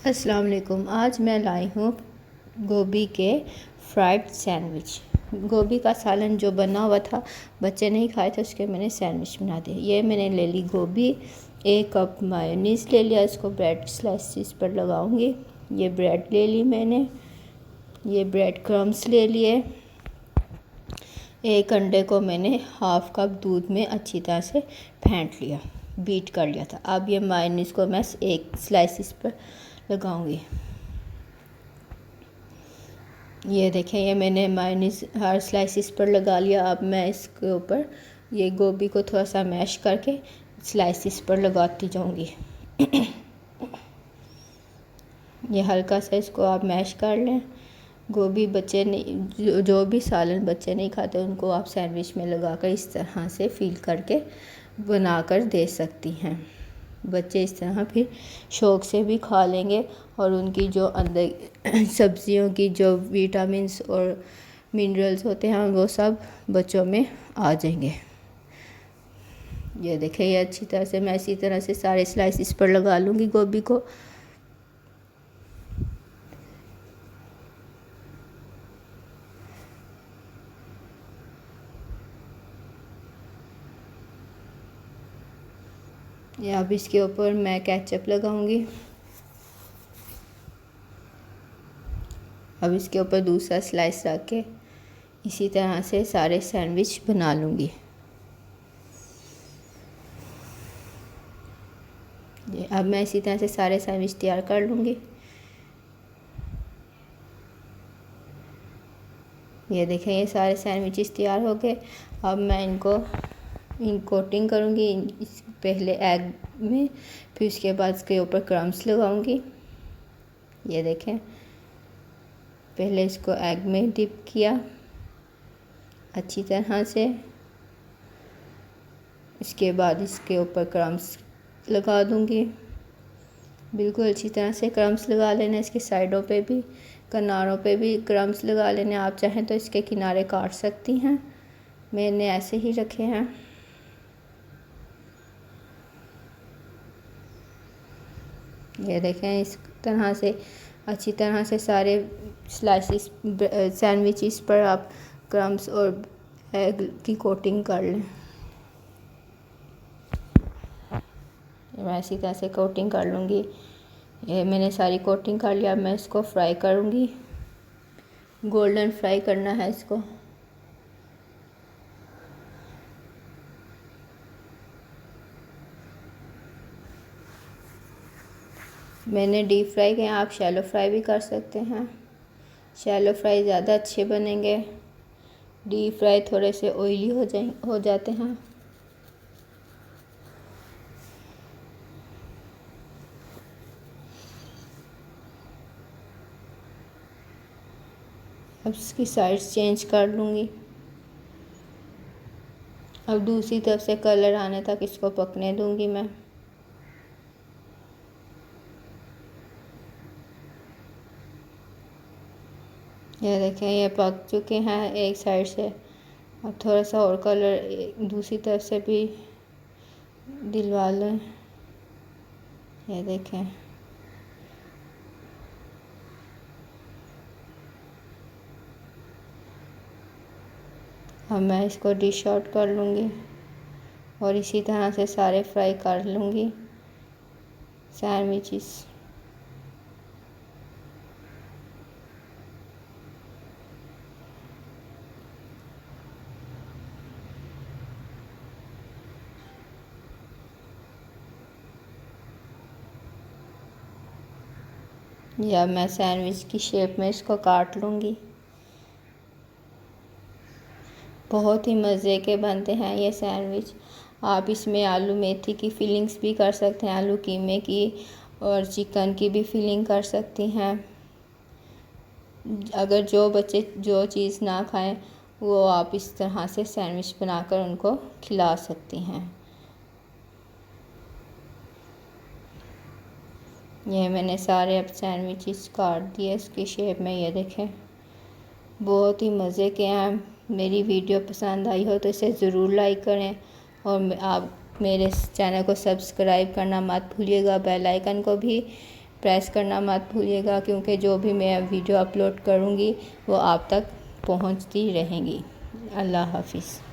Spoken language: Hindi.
अस्सलाम वालेकुम। आज मैं लाई हूँ गोभी के फ्राइड सैंडविच। गोभी का सालन जो बना हुआ था, बच्चे नहीं खाए थे, उसके मैंने सैंडविच बना दिए। ये मैंने ले ली गोभी, 1 कप मायोनीज़ ले लिया, इसको ब्रेड स्लाइसिस पर लगाऊंगी। ये ब्रेड ले ली मैंने, ये ब्रेड क्रम्स ले लिए। 1 अंडे को मैंने हाफ़ कप दूध में अच्छी तरह से फेंट लिया, बीट कर लिया था। अब ये मायोनीज़ को मैं 1 स्लाइसिस पर लगाऊंगी। ये देखें, ये मैंने मायोनीज़ हर स्लाइसिस पर लगा लिया। अब मैं इसके ऊपर ये गोभी को थोड़ा सा मैश करके स्लाइसिस पर लगाती जाऊंगी। ये हल्का सा इसको आप मैश कर लें। गोभी बच्चे नहीं, जो भी सालन बच्चे नहीं खाते, उनको आप सैंडविच में लगाकर इस तरह से फील करके बनाकर दे सकती हैं। बच्चे इस तरह फिर शौक़ से भी खा लेंगे और उनकी जो अंदर सब्जियों की जो विटामिन्स और मिनरल्स होते हैं वो सब बच्चों में आ जाएंगे। ये देखें, ये अच्छी तरह से मैं इसी तरह से सारे स्लाइसिस पर लगा लूँगी गोभी को। ये अब इसके ऊपर मैं केचप लगाऊंगी। अब इसके ऊपर दूसरा स्लाइस रख के इसी तरह से सारे सैंडविच बना लूँगी। ये अब मैं इसी तरह से सारे सैंडविच तैयार कर लूँगी। ये देखें, ये सारे सैंडविचेस तैयार हो गए। अब मैं इनको कोटिंग करूँगी पहले एग में, फिर उसके बाद इसके ऊपर क्रम्स लगाऊंगी। ये देखें, पहले इसको एग में डिप किया अच्छी तरह से, इसके बाद इसके ऊपर क्रम्स लगा दूंगी। बिल्कुल अच्छी तरह से क्रम्स लगा लेना। इसके साइडों पे भी, किनारों पे भी क्रम्स लगा लेने। आप चाहें तो इसके किनारे काट सकती हैं, मैंने ऐसे ही रखे हैं। ये देखें, इस तरह से अच्छी तरह से सारे स्लाइसिस सैंडविचेस पर आप क्रम्स और एग की कोटिंग कर लें। मैं इसी तरह से कोटिंग कर लूँगी। ये मैंने सारी कोटिंग कर लिया। मैं इसको फ्राई करूँगी, गोल्डन फ्राई करना है इसको। मैंने डीप फ्राई किया, आप शैलो फ्राई भी कर सकते हैं। शैलो फ्राई ज़्यादा अच्छे बनेंगे, डीप फ्राई थोड़े से ऑयली हो जाते हैं। अब इसकी साइड्स चेंज कर लूँगी। अब दूसरी तरफ से कलर आने तक इसको पकने दूँगी मैं। ये देखें, ये पक चुके हैं एक साइड से। अब थोड़ा सा और कलर दूसरी तरफ से भी दिलवा लें। ये देखें, अब मैं इसको डिश आउट कर लूँगी और इसी तरह से सारे फ्राई कर लूँगी सैंडविचेस। या मैं सैंडविच की शेप में इसको काट लूँगी। बहुत ही मज़े के बनते हैं ये सैंडविच। आप इसमें आलू मेथी की फीलिंग्स भी कर सकते हैं, आलू कीमे की और चिकन की भी फीलिंग कर सकती हैं। अगर जो बच्चे जो चीज़ ना खाएं, वो आप इस तरह से सैंडविच बनाकर उनको खिला सकती हैं। ये मैंने सारे अब सैंडविचेस काट दिए इसकी शेप में। ये देखें, बहुत ही मज़े के हैं। मेरी वीडियो पसंद आई हो तो इसे ज़रूर लाइक करें और आप मेरे चैनल को सब्सक्राइब करना मत भूलिएगा। बेल आइकन को भी प्रेस करना मत भूलिएगा, क्योंकि जो भी मैं वीडियो अपलोड करूँगी वो आप तक पहुँचती रहेंगी। अल्लाह हाफिज़।